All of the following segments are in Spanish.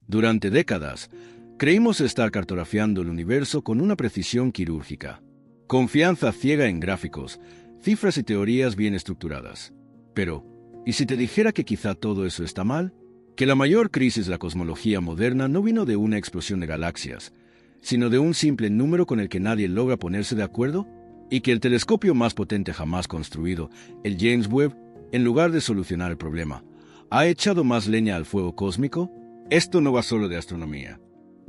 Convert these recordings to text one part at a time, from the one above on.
Durante décadas, creímos estar cartografiando el universo con una precisión quirúrgica. Confianza ciega en gráficos, cifras y teorías bien estructuradas. Pero, ¿y si te dijera que quizá todo eso está mal? Que la mayor crisis de la cosmología moderna no vino de una explosión de galaxias, sino de un simple número con el que nadie logra ponerse de acuerdo, y que el telescopio más potente jamás construido, el James Webb, en lugar de solucionar el problema, ¿ha echado más leña al fuego cósmico? Esto no va solo de astronomía.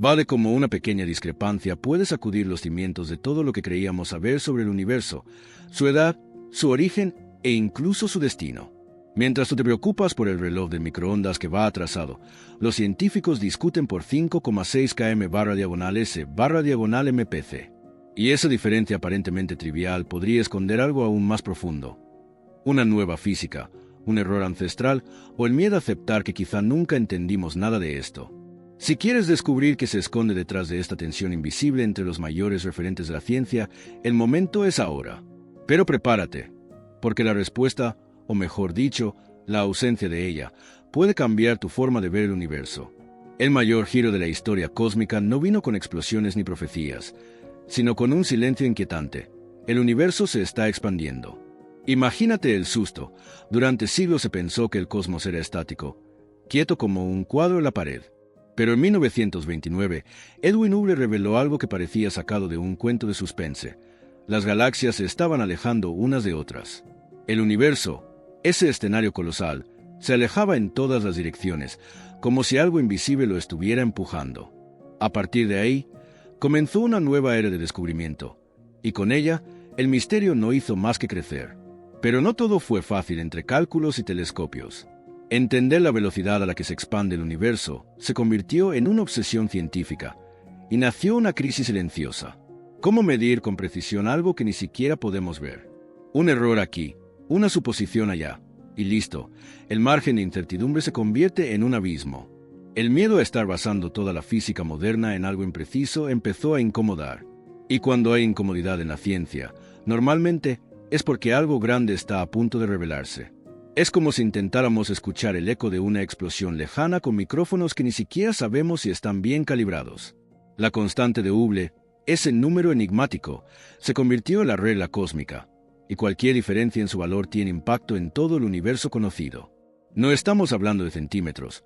Va de cómo una pequeña discrepancia puede sacudir los cimientos de todo lo que creíamos saber sobre el universo, su edad, su origen e incluso su destino. Mientras tú te preocupas por el reloj de microondas que va atrasado, los científicos discuten por 5,6 km/s/MPC. Y esa diferencia aparentemente trivial podría esconder algo aún más profundo. Una nueva física, un error ancestral o el miedo a aceptar que quizá nunca entendimos nada de esto. Si quieres descubrir qué se esconde detrás de esta tensión invisible entre los mayores referentes de la ciencia, el momento es ahora. Pero prepárate, porque la respuesta, o mejor dicho, la ausencia de ella, puede cambiar tu forma de ver el universo. El mayor giro de la historia cósmica no vino con explosiones ni profecías, sino con un silencio inquietante. El universo se está expandiendo. Imagínate el susto. Durante siglos se pensó que el cosmos era estático, quieto como un cuadro en la pared. Pero en 1929, Edwin Hubble reveló algo que parecía sacado de un cuento de suspense. Las galaxias se estaban alejando unas de otras. El universo, ese escenario colosal, se alejaba en todas las direcciones, como si algo invisible lo estuviera empujando. A partir de ahí, comenzó una nueva era de descubrimiento, y con ella, el misterio no hizo más que crecer. Pero no todo fue fácil entre cálculos y telescopios. Entender la velocidad a la que se expande el universo se convirtió en una obsesión científica, y nació una crisis silenciosa. ¿Cómo medir con precisión algo que ni siquiera podemos ver? Un error aquí, una suposición allá, y listo, el margen de incertidumbre se convierte en un abismo. El miedo a estar basando toda la física moderna en algo impreciso empezó a incomodar. Y cuando hay incomodidad en la ciencia, normalmente es porque algo grande está a punto de revelarse. Es como si intentáramos escuchar el eco de una explosión lejana con micrófonos que ni siquiera sabemos si están bien calibrados. La constante de Hubble, ese número enigmático, se convirtió en la regla cósmica, y cualquier diferencia en su valor tiene impacto en todo el universo conocido. No estamos hablando de centímetros,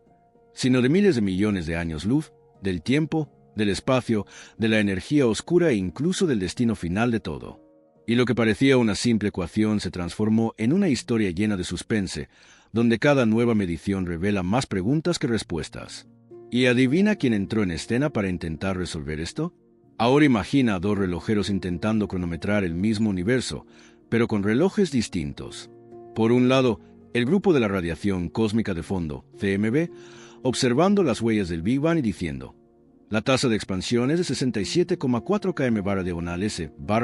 sino de miles de millones de años luz, del tiempo, del espacio, de la energía oscura e incluso del destino final de todo. Y lo que parecía una simple ecuación se transformó en una historia llena de suspense, donde cada nueva medición revela más preguntas que respuestas. ¿Y adivina quién entró en escena para intentar resolver esto? Ahora imagina a dos relojeros intentando cronometrar el mismo universo, pero con relojes distintos. Por un lado, el grupo de la radiación cósmica de fondo, CMB, observando las huellas del Big Bang y diciendo: la tasa de expansión es de 67,4 km/s/MPC.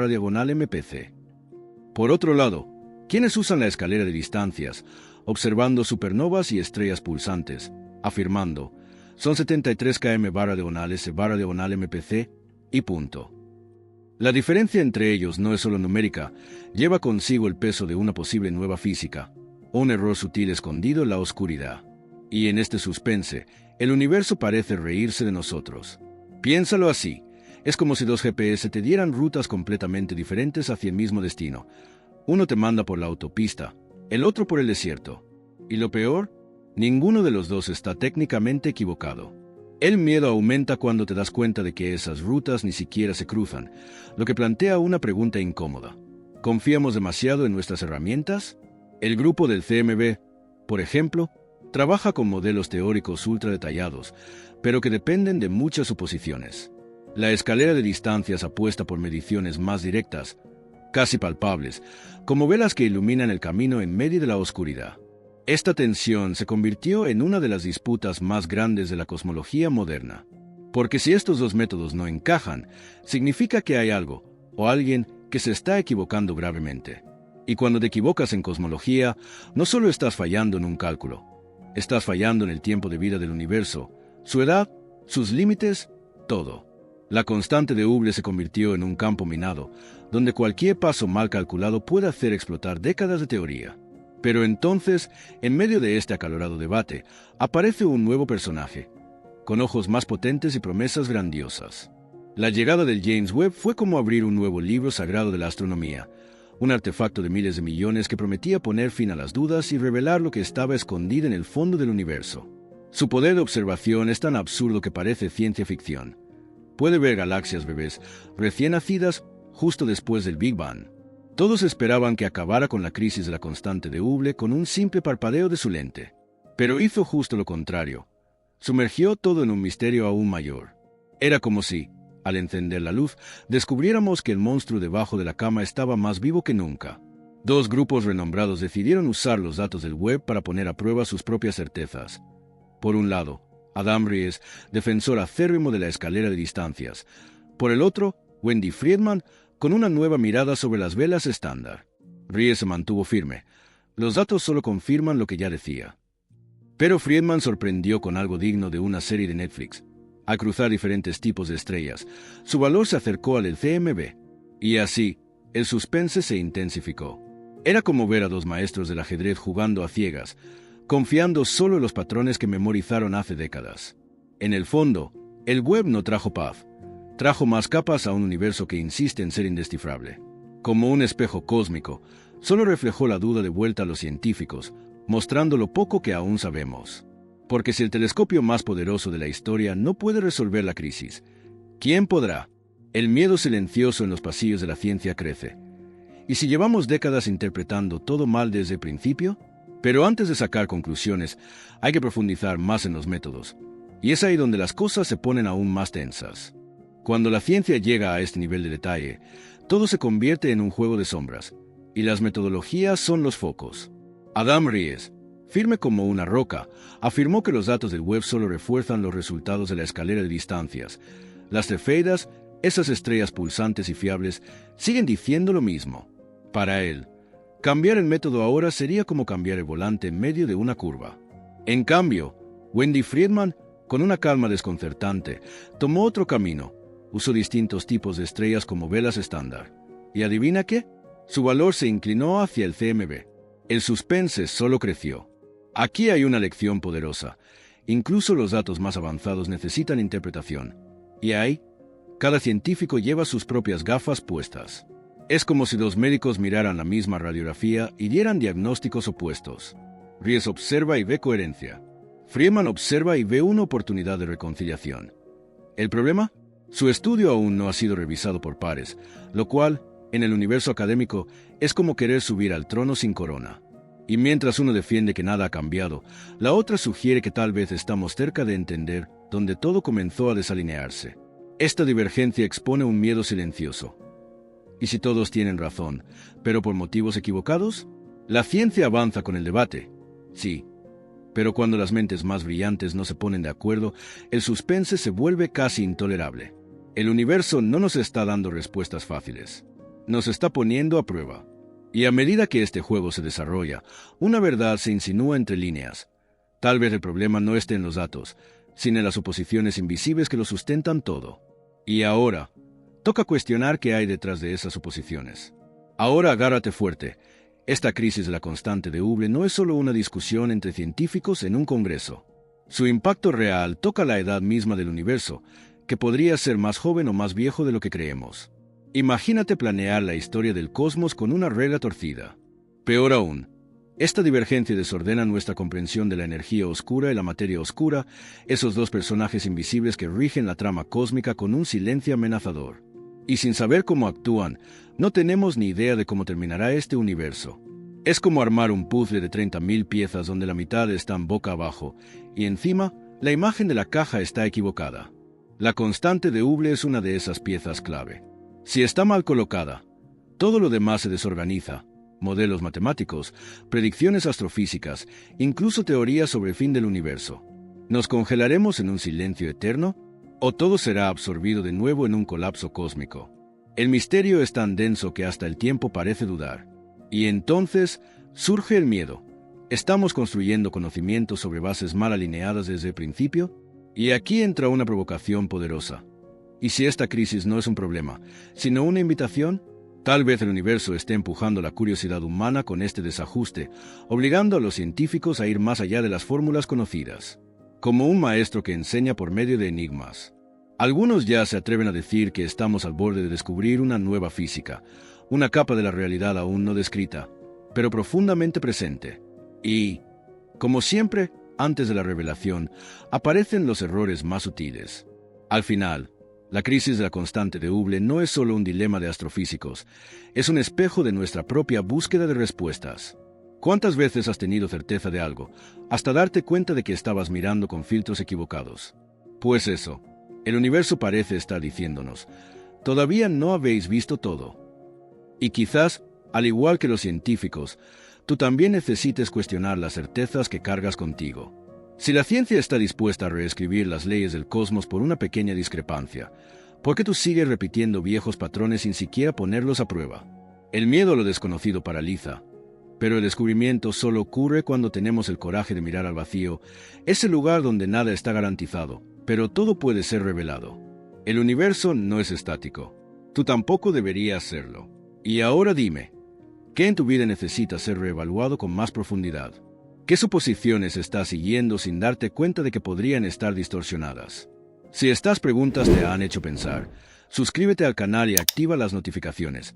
Por otro lado, quienes usan la escalera de distancias, observando supernovas y estrellas pulsantes, afirmando: son 73 km/s/MPC y punto. La diferencia entre ellos no es solo numérica, lleva consigo el peso de una posible nueva física, o un error sutil escondido en la oscuridad. Y en este suspense, el universo parece reírse de nosotros. Piénsalo así, es como si dos GPS te dieran rutas completamente diferentes hacia el mismo destino. Uno te manda por la autopista, el otro por el desierto. Y lo peor, ninguno de los dos está técnicamente equivocado. El miedo aumenta cuando te das cuenta de que esas rutas ni siquiera se cruzan, lo que plantea una pregunta incómoda. ¿Confiamos demasiado en nuestras herramientas? El grupo del CMB, por ejemplo, trabaja con modelos teóricos ultra detallados, pero que dependen de muchas suposiciones. La escalera de distancias apuesta por mediciones más directas, casi palpables, como velas que iluminan el camino en medio de la oscuridad. Esta tensión se convirtió en una de las disputas más grandes de la cosmología moderna. Porque si estos dos métodos no encajan, significa que hay algo, o alguien, que se está equivocando gravemente. Y cuando te equivocas en cosmología, no solo estás fallando en un cálculo, estás fallando en el tiempo de vida del universo, su edad, sus límites, todo. La constante de Hubble se convirtió en un campo minado, donde cualquier paso mal calculado puede hacer explotar décadas de teoría. Pero entonces, en medio de este acalorado debate, aparece un nuevo personaje, con ojos más potentes y promesas grandiosas. La llegada del James Webb fue como abrir un nuevo libro sagrado de la astronomía, un artefacto de miles de millones que prometía poner fin a las dudas y revelar lo que estaba escondido en el fondo del universo. Su poder de observación es tan absurdo que parece ciencia ficción. Puede ver galaxias bebés, recién nacidas, justo después del Big Bang. Todos esperaban que acabara con la crisis de la constante de Hubble con un simple parpadeo de su lente. Pero hizo justo lo contrario. Sumergió todo en un misterio aún mayor. Era como si, al encender la luz, descubriéramos que el monstruo debajo de la cama estaba más vivo que nunca. Dos grupos renombrados decidieron usar los datos del web para poner a prueba sus propias certezas. Por un lado, Adam Ries, defensor acérrimo de la escalera de distancias. Por el otro, Wendy Friedman, con una nueva mirada sobre las velas estándar. Ries se mantuvo firme. Los datos solo confirman lo que ya decía. Pero Friedman sorprendió con algo digno de una serie de Netflix. Al cruzar diferentes tipos de estrellas, su valor se acercó al del CMB. Y así, el suspense se intensificó. Era como ver a dos maestros del ajedrez jugando a ciegas, confiando solo en los patrones que memorizaron hace décadas. En el fondo, el web no trajo paz. Trajo más capas a un universo que insiste en ser indescifrable. Como un espejo cósmico, solo reflejó la duda de vuelta a los científicos, mostrando lo poco que aún sabemos. Porque si el telescopio más poderoso de la historia no puede resolver la crisis, ¿quién podrá? El miedo silencioso en los pasillos de la ciencia crece. ¿Y si llevamos décadas interpretando todo mal desde el principio? Pero antes de sacar conclusiones, hay que profundizar más en los métodos. Y es ahí donde las cosas se ponen aún más tensas. Cuando la ciencia llega a este nivel de detalle, todo se convierte en un juego de sombras, y las metodologías son los focos. Adam Ries, firme como una roca, afirmó que los datos del web solo refuerzan los resultados de la escalera de distancias. Las cefeidas, esas estrellas pulsantes y fiables, siguen diciendo lo mismo. Para él, cambiar el método ahora sería como cambiar el volante en medio de una curva. En cambio, Wendy Friedman, con una calma desconcertante, tomó otro camino. Usó distintos tipos de estrellas como velas estándar. ¿Y adivina qué? Su valor se inclinó hacia el CMB. El suspense solo creció. Aquí hay una lección poderosa. Incluso los datos más avanzados necesitan interpretación. Y ahí, cada científico lleva sus propias gafas puestas. Es como si dos médicos miraran la misma radiografía y dieran diagnósticos opuestos. Ries observa y ve coherencia. Friedman observa y ve una oportunidad de reconciliación. ¿El problema? Su estudio aún no ha sido revisado por pares, lo cual, en el universo académico, es como querer subir al trono sin corona. Y mientras uno defiende que nada ha cambiado, la otra sugiere que tal vez estamos cerca de entender dónde todo comenzó a desalinearse. Esta divergencia expone un miedo silencioso. ¿Y si todos tienen razón, pero por motivos equivocados? La ciencia avanza con el debate. Sí. Pero cuando las mentes más brillantes no se ponen de acuerdo, el suspense se vuelve casi intolerable. El universo no nos está dando respuestas fáciles. Nos está poniendo a prueba. Y a medida que este juego se desarrolla, una verdad se insinúa entre líneas. Tal vez el problema no esté en los datos, sino en las oposiciones invisibles que lo sustentan todo. Y ahora, toca cuestionar qué hay detrás de esas oposiciones. Ahora agárrate fuerte. Esta crisis de la constante de Hubble no es solo una discusión entre científicos en un congreso. Su impacto real toca la edad misma del universo, que podría ser más joven o más viejo de lo que creemos. Imagínate planear la historia del cosmos con una regla torcida. Peor aún, esta divergencia desordena nuestra comprensión de la energía oscura y la materia oscura, esos dos personajes invisibles que rigen la trama cósmica con un silencio amenazador. Y sin saber cómo actúan, no tenemos ni idea de cómo terminará este universo. Es como armar un puzzle de 30.000 piezas donde la mitad están boca abajo, y encima, la imagen de la caja está equivocada. La constante de Hubble es una de esas piezas clave. Si está mal colocada, todo lo demás se desorganiza. Modelos matemáticos, predicciones astrofísicas, incluso teorías sobre el fin del universo. ¿Nos congelaremos en un silencio eterno? ¿O todo será absorbido de nuevo en un colapso cósmico? El misterio es tan denso que hasta el tiempo parece dudar. Y entonces surge el miedo. ¿Estamos construyendo conocimiento sobre bases mal alineadas desde el principio? Y aquí entra una provocación poderosa. ¿Y si esta crisis no es un problema, sino una invitación? Tal vez el universo esté empujando la curiosidad humana con este desajuste, obligando a los científicos a ir más allá de las fórmulas conocidas. como un maestro que enseña por medio de enigmas. Algunos ya se atreven a decir que estamos al borde de descubrir una nueva física, una capa de la realidad aún no descrita, pero profundamente presente. Y, como siempre, antes de la revelación, aparecen los errores más sutiles. Al final, la crisis de la constante de Hubble no es solo un dilema de astrofísicos, es un espejo de nuestra propia búsqueda de respuestas. ¿Cuántas veces has tenido certeza de algo, hasta darte cuenta de que estabas mirando con filtros equivocados? Pues eso, el universo parece estar diciéndonos, todavía no habéis visto todo. Y quizás, al igual que los científicos, tú también necesites cuestionar las certezas que cargas contigo. Si la ciencia está dispuesta a reescribir las leyes del cosmos por una pequeña discrepancia, ¿por qué tú sigues repitiendo viejos patrones sin siquiera ponerlos a prueba? El miedo a lo desconocido paraliza, pero el descubrimiento solo ocurre cuando tenemos el coraje de mirar al vacío, ese lugar donde nada está garantizado, pero todo puede ser revelado. El universo no es estático. Tú tampoco deberías serlo. Y ahora dime, ¿qué en tu vida necesita ser reevaluado con más profundidad? ¿Qué suposiciones estás siguiendo sin darte cuenta de que podrían estar distorsionadas? Si estas preguntas te han hecho pensar, suscríbete al canal y activa las notificaciones,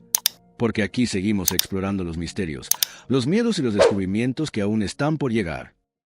porque aquí seguimos explorando los misterios, los miedos y los descubrimientos que aún están por llegar.